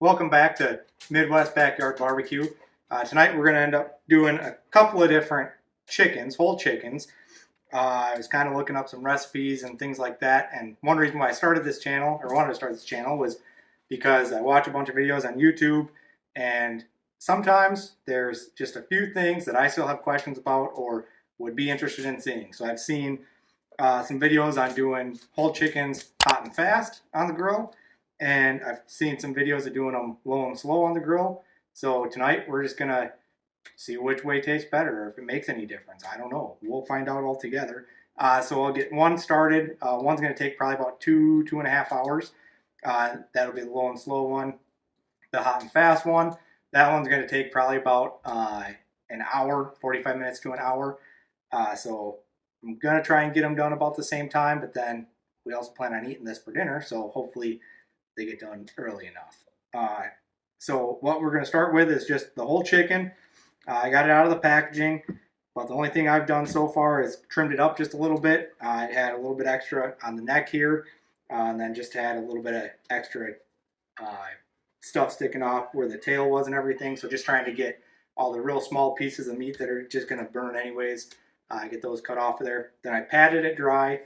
Welcome back to Midwest Backyard Barbecue. Tonight we're going to end up doing a couple of different chickens, whole chickens. I was kind of looking up some recipes and things like that, and one reason why I started this channel, or wanted to start this channel, was because I watch a bunch of videos on YouTube, and sometimes there's just a few things that I still have questions about or would be interested in seeing. So I've seen some videos on doing whole chickens hot and fast on the grill, and I've seen some videos of doing them low and slow on the grill. So tonight we're just gonna see which way tastes better, or if it makes any difference. I don't know. We'll find out all together. So I'll get one started. One's gonna take probably about 2.5 hours. That'll be the low and slow one. The hot and fast one, that one's gonna take probably about an hour, 45 minutes to an hour. So I'm gonna try and get them done about the same time, but then we also plan on eating this for dinner, so hopefully they get done early enough. So what we're going to start with is just the whole chicken. I got it out of the packaging, but the only thing I've done so far is trimmed it up just a little bit. It had a little bit extra on the neck here, and then just had a little bit of extra stuff sticking off where the tail was and everything. So just trying to get all the real small pieces of meat that are just going to burn anyways, get those cut off of there. Then I patted it dry.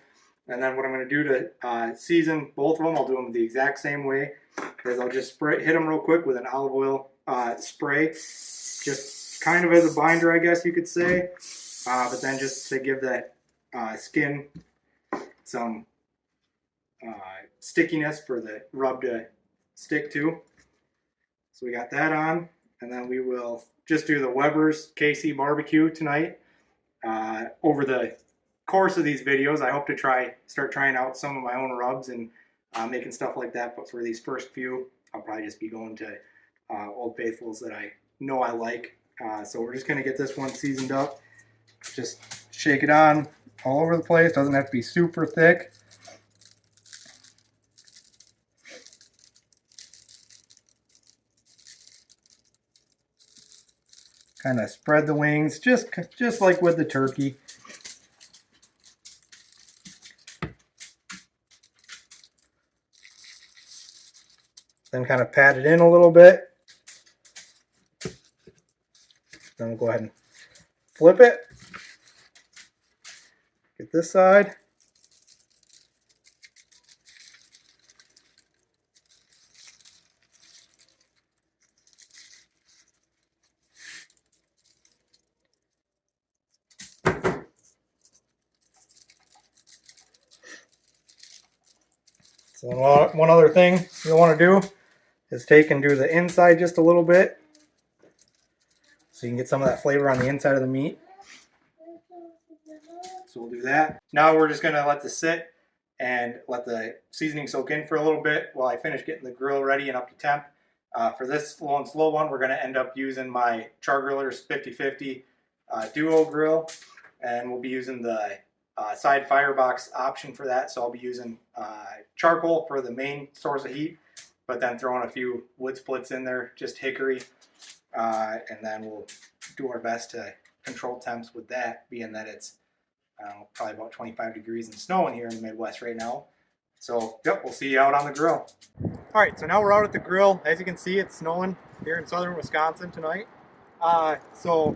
And then what I'm going to do to season both of them, I'll do them the exact same way, is I'll just hit them real quick with an olive oil spray, just kind of as a binder, I guess you could say, but then just to give that skin some stickiness for the rub to stick to. So we got that on, and then we will just do the Weber's KC barbecue tonight. Over the course of these videos, I hope to start trying out some of my own rubs and making stuff like that, but for these first few I'll probably just be going to Old Faithfuls that I know I like. So we're just going to get this one seasoned up. Just shake it on all over the place. Doesn't have to be super thick. Kind of spread the wings just like with the turkey. Then kind of pat it in a little bit. Then we'll go ahead and flip it. Get this side. So one other thing you'll want to do is take and do the inside just a little bit, so you can get some of that flavor on the inside of the meat. So we'll do that. Now we're just going to let this sit and let the seasoning soak in for a little bit while I finish getting the grill ready and up to temp. For this low and slow one, we're going to end up using my Char-Grillers 5050 Duo grill, and we'll be using the side firebox option for that. So I'll be using charcoal for the main source of heat, but then throwing a few wood splits in there, just hickory, and then we'll do our best to control temps with that, being that it's probably about 25 degrees and snowing here in the Midwest right now. So yep, we'll see you out on the grill. All right, so now we're out at the grill. As you can see, it's snowing here in southern Wisconsin tonight. So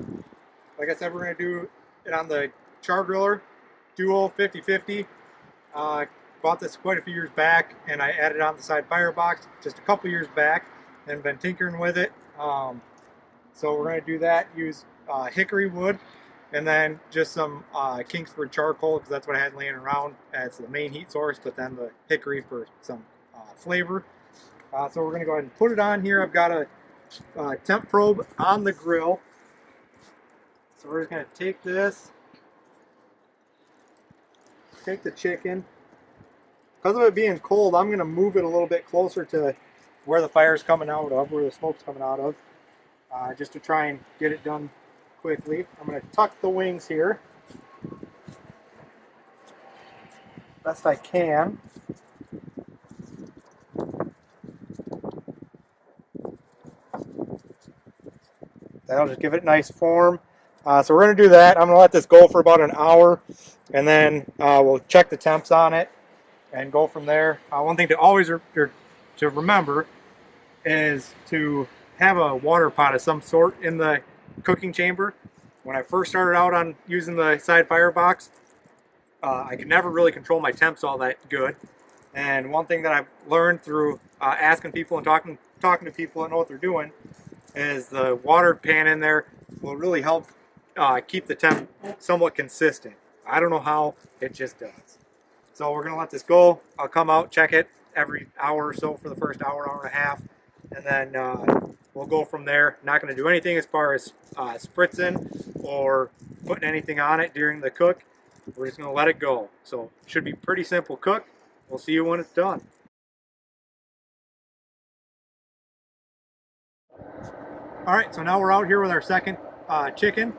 like I said, we're gonna do it on the Char-Griller Duo 5050. Bought this quite a few years back, and I added on the side firebox just a couple years back and been tinkering with it. So we're going to do that, use hickory wood, and then just some Kingsford charcoal, because that's what I had laying around as the main heat source, but then the hickory for some flavor. So we're going to go ahead and put it on here. I've got a temp probe on the grill. So we're just going to take this, take the chicken. Because of it being cold, I'm going to move it a little bit closer to where the fire's coming out of, where the smoke's coming out of, just to try and get it done quickly. I'm going to tuck the wings here best I can. That'll just give it nice form. So we're going to do that. I'm going to let this go for about an hour, and then we'll check the temps on it and go from there. One thing to always to remember is to have a water pot of some sort in the cooking chamber. When I first started out on using the side firebox, I could never really control my temps all that good. And one thing that I've learned through asking people and talking to people that know what they're doing is the water pan in there will really help keep the temp somewhat consistent. I don't know how, it just does. So we're gonna let this go. I'll come out, check it every hour or so for the first hour, hour and a half, and then we'll go from there. Not gonna do anything as far as spritzing or putting anything on it during the cook. We're just gonna let it go. So it should be pretty simple cook. We'll see you when it's done. All right, so now we're out here with our second chicken.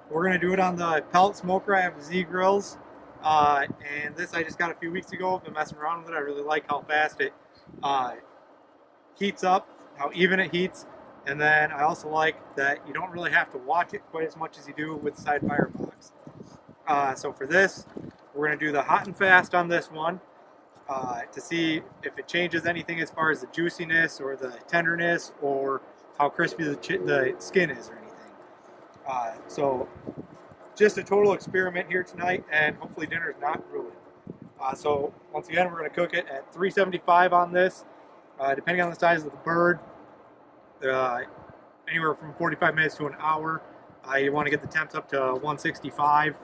We're gonna do it on the pellet smoker. I have the Z Grills, and this I just got a few weeks ago. I've been messing around with it. I really like how fast it heats up, how even it heats, and then I also like that you don't really have to watch it quite as much as you do with the side firebox. So for this, we're gonna do the hot and fast on this one to see if it changes anything as far as the juiciness or the tenderness or how crispy the skin is or anything. So just a total experiment here tonight, and hopefully dinner's not ruined. So once again, we're going to cook it at 375 on this, depending on the size of the bird, anywhere from 45 minutes to an hour. You want to get the temps up to 165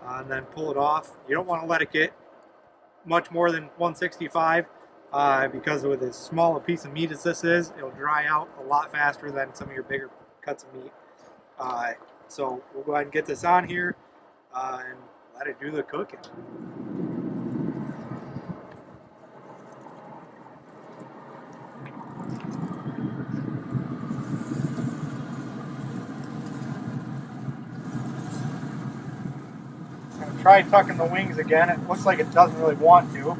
and then pull it off. You don't want to let it get much more than 165 because with as small a piece of meat as this is, it'll dry out a lot faster than some of your bigger cuts of meat. So we'll go ahead and get this on here and let it do the cooking. I'm going to try tucking the wings again. It looks like it doesn't really want to.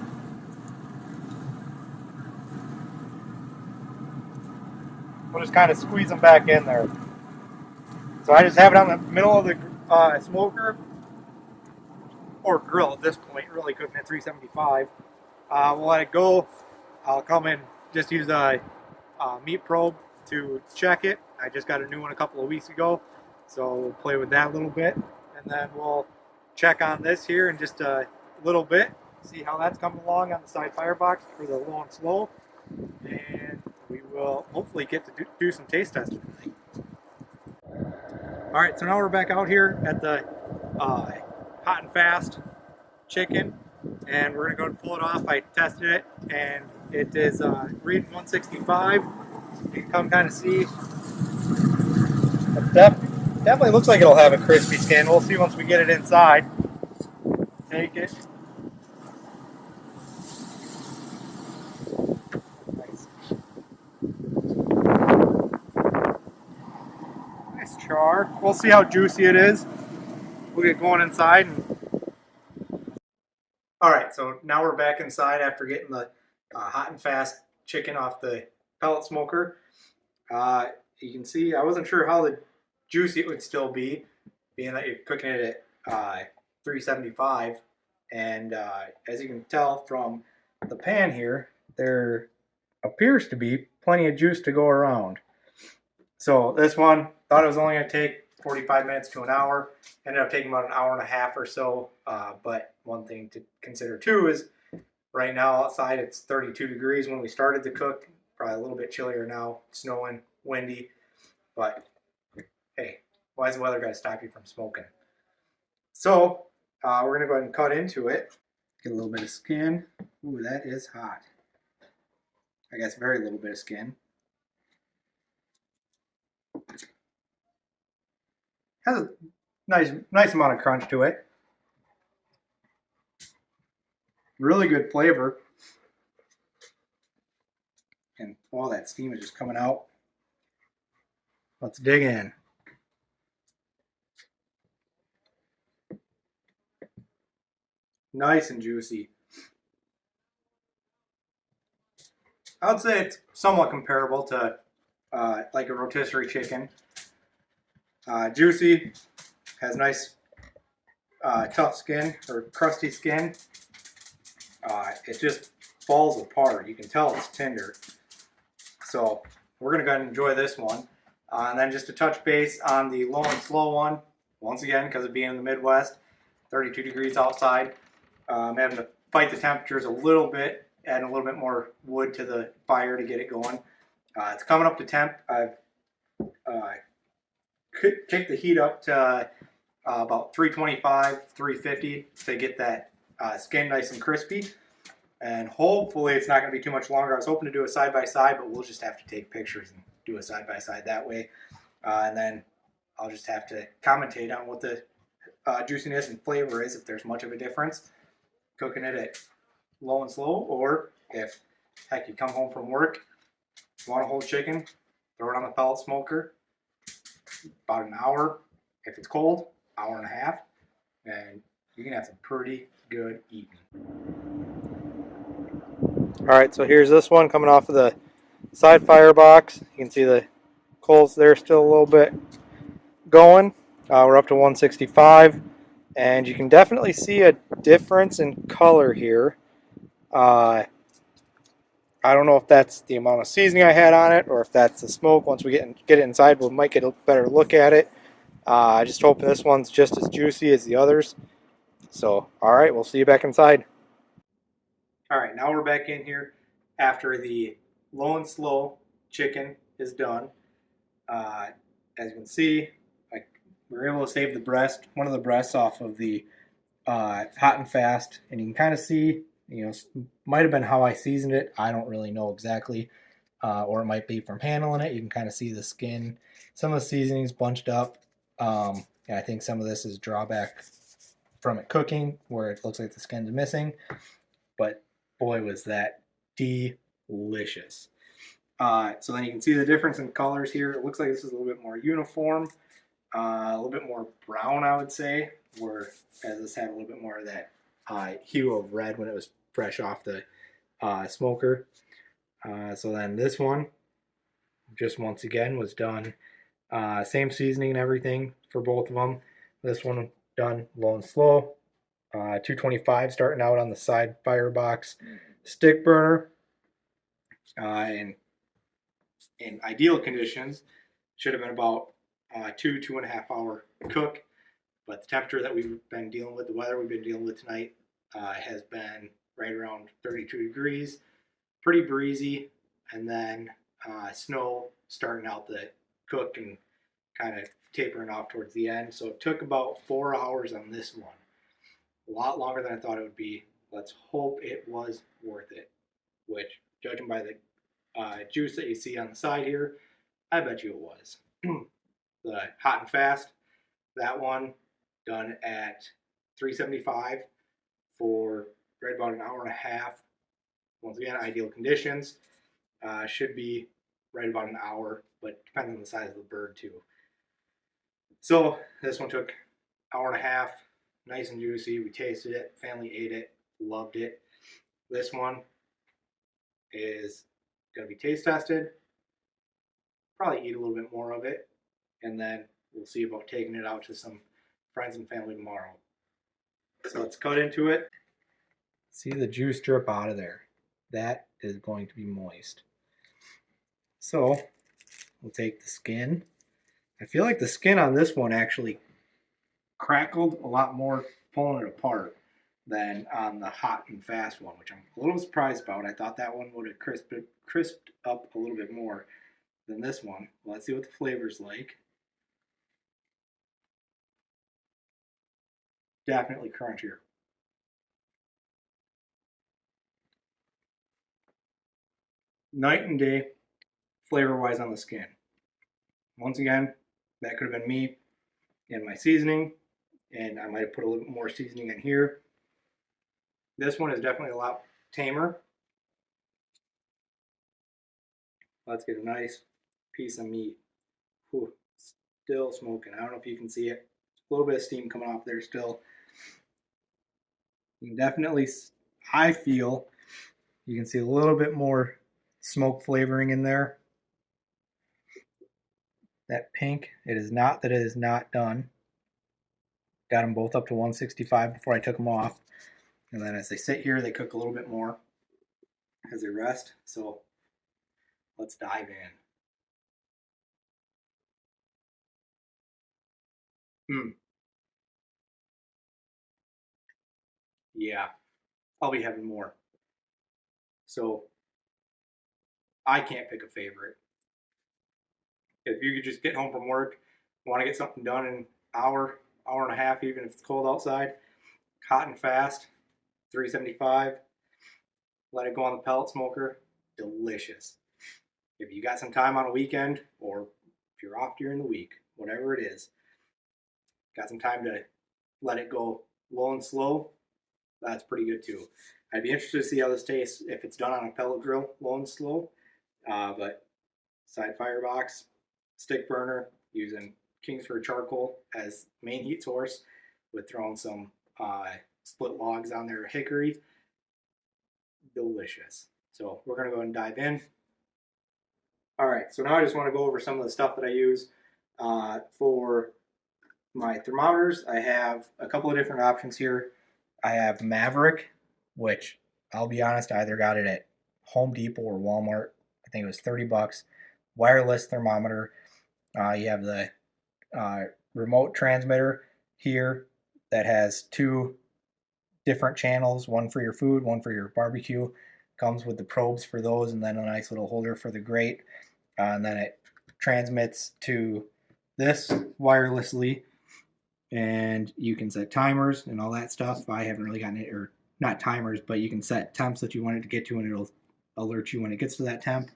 We'll just kind of squeeze them back in there. So I just have it on the middle of the smoker, or grill at this point, really cooking at 375. We'll let it go. I'll come in, just use a meat probe to check it. I just got a new one a couple of weeks ago, so we'll play with that a little bit. And then we'll check on this here in just a little bit, see how that's coming along on the side firebox for the low and slow. And we will hopefully get to do some taste testing tonight. All right, so now we're back out here at the hot and fast chicken, and we're gonna go and pull it off. I tested it, and it is reading 165. You can come kind of see. It definitely looks like it'll have a crispy skin. We'll see once we get it inside. Take it. Nice char. We'll see how juicy it is. We'll get going inside. All right, so now we're back inside after getting the hot and fast chicken off the pellet smoker. You can see I wasn't sure how juicy it would still be, being that you're cooking it at 375. And as you can tell from the pan here, there appears to be plenty of juice to go around. So this one, thought it was only going to take 45 minutes to an hour. Ended up taking about an hour and a half or so. But one thing to consider too is right now outside it's 32 degrees when we started to cook. Probably a little bit chillier now, snowing, windy. But hey, why is the weather got to stop you from smoking? So we're going to go ahead and cut into it. Get a little bit of skin. Ooh, that is hot. I guess very little bit of skin. Has a nice amount of crunch to it. Really good flavor. And all that steam is just coming out. Let's dig in. Nice and juicy. I would say it's somewhat comparable to like a rotisserie chicken. Juicy, has nice tough skin or crusty skin. It just falls apart. You can tell it's tender. So we're going to go ahead and enjoy this one. And then just to touch base on the low and slow one, once again, because of being in the Midwest, 32 degrees outside. I'm having to fight the temperatures a little bit, adding a little bit more wood to the fire to get it going. It's coming up to temp. I've kicked the heat up to about 325, 350 to get that skin nice and crispy. And hopefully it's not going to be too much longer. I was hoping to do a side-by-side, but we'll just have to take pictures and do a side-by-side that way. And then I'll just have to commentate on what the juiciness and flavor is, if there's much of a difference. Cooking it at low and slow, or if, heck, you come home from work, you want a whole chicken, throw it on the pellet smoker, about an hour. If it's cold, hour and a half, and you can have some pretty good eating. Alright, so here's this one coming off of the side firebox. You can see the coals there still a little bit going. We're up to 165, and you can definitely see a difference in color here. I don't know if that's the amount of seasoning I had on it, or if that's the smoke. Once we get it inside, we might get a better look at it. I just hope this one's just as juicy as the others. So, alright, we'll see you back inside. Alright, now we're back in here after the low and slow chicken is done. As you can see, we were able to save the breast, one of the breasts off of the hot and fast, and you can kind of see, might have been how I seasoned it. I don't really know exactly, or it might be from handling it. You can kind of see the skin. Some of the seasoning's bunched up. And I think some of this is drawback from it cooking, where it looks like the skin's missing. But boy, was that delicious. So then you can see the difference in colors here. It looks like this is a little bit more uniform. A little bit more brown, I would say, whereas this had a little bit more of that hue of red when it was fresh off the smoker. So then this one, just once again, was done. Same seasoning and everything for both of them. This one done low and slow. 225 starting out on the side firebox stick burner. And in ideal conditions, should have been about 2.5 hour cook, but the temperature that we've been dealing with, the weather we've been dealing with tonight, has been right around 32 degrees, pretty breezy, and then snow starting out the cook and kind of tapering off towards the end. So it took about 4 hours on this one. A lot longer than I thought it would be. Let's hope it was worth it, which, judging by the juice that you see on the side here, I bet you it was. The hot and fast, that one done at 375 for right about an hour and a half. Once again, ideal conditions. Should be right about an hour, but depends on the size of the bird too. So this one took an hour and a half, nice and juicy. We tasted it, family ate it, loved it. This one is going to be taste tested. Probably eat a little bit more of it, and then we'll see about taking it out to some friends and family tomorrow. So let's cut into it. See the juice drip out of there. That is going to be moist. So we'll take the skin. I feel like the skin on this one actually crackled a lot more pulling it apart than on the hot and fast one, which I'm a little surprised about. I thought that one would have crisped up a little bit more than this one. Let's see what the flavor's like. Definitely crunchier. Night and day flavor-wise on the skin. Once again, that could have been me and my seasoning, and I might have put a little bit more seasoning in here. This one is definitely a lot tamer. Let's get a nice piece of meat. Whew, still smoking. I don't know if you can see it. A little bit of steam coming off there still. You can definitely, I feel, you can see a little bit more smoke flavoring in there. That pink, it is not that it is not done. Got them both up to 165 before I took them off. And then as they sit here, they cook a little bit more as they rest. So let's dive in. Mm, yeah, I'll be having more. So I can't pick a favorite. If you could just get home from work, want to get something done in an hour, hour and a half, even if it's cold outside, hot and fast, 375, let it go on the pellet smoker, delicious. If you got some time on a weekend or if you're off during the week, whatever it is, got some time to let it go low and slow, that's pretty good too. I'd be interested to see how this tastes if it's done on a pellet grill, low and slow. But side firebox, stick burner, using Kingsford charcoal as main heat source, with throwing some split logs on there, hickory. Delicious. So we're gonna go and dive in. All right, so now I just want to go over some of the stuff that I use for my thermometers. I have a couple of different options here. I have Maverick, which I'll be honest, I either got it at Home Depot or Walmart. I think it was $30. Wireless thermometer. You have the remote transmitter here that has two different channels, one for your food, one for your barbecue. Comes with the probes for those, and then a nice little holder for the grate. And then it transmits to this wirelessly, and you can set timers and all that stuff. I haven't really gotten it, or not timers, but you can set temps that you want it to get to, and it'll alert you when it gets to that temp.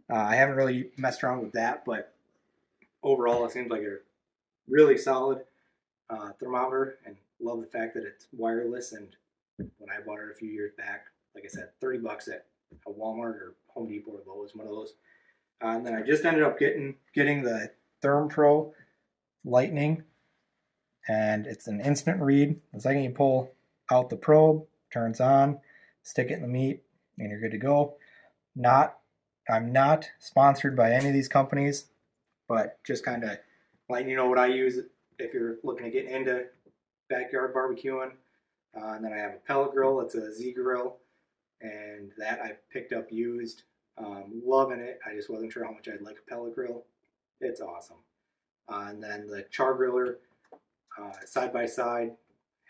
I haven't really messed around with that, but overall, it seems like a really solid thermometer, and love the fact that it's wireless. And when I bought it a few years back, like I said, $30 at a Walmart or Home Depot or Lowe's, one of those. And then I just ended up getting the ThermPro Lightning, and it's an instant read. The second you pull out the probe, turns on, stick it in the meat, and you're good to go. I'm not sponsored by any of these companies, but just kind of letting you know what I use if you're looking to get into backyard barbecuing. And then I have a pellet grill. It's a Z grill, and that I picked up used. Loving it. I just wasn't sure how much I'd like a pellet grill. It's awesome. And then the char griller, side by side,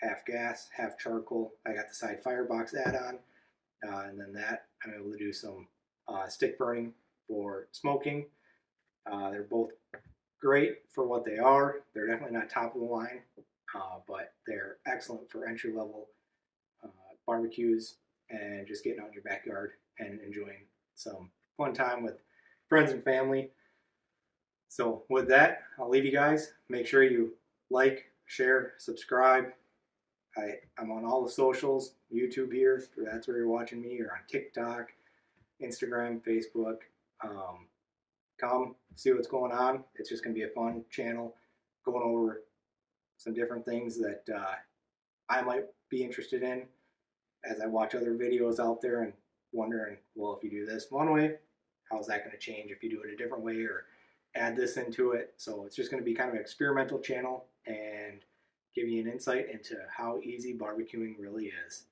half gas, half charcoal. I got the side firebox add-on, and then that I'm able to do some stick burning for smoking. They're both great for what they are. They're definitely not top of the line, but they're excellent for entry level barbecues and just getting out in your backyard and enjoying some fun time with friends and family. So with that, I'll leave you guys. Make sure you like, share, subscribe. I'm on all the socials, YouTube here, that's where you're watching me, or on TikTok, Instagram, Facebook. Come see what's going on. It's just going to be a fun channel going over some different things that I might be interested in as I watch other videos out there, and wondering, well, if you do this one way, how's that going to change if you do it a different way, or add this into it. So it's just going to be kind of an experimental channel and give you an insight into how easy barbecuing really is.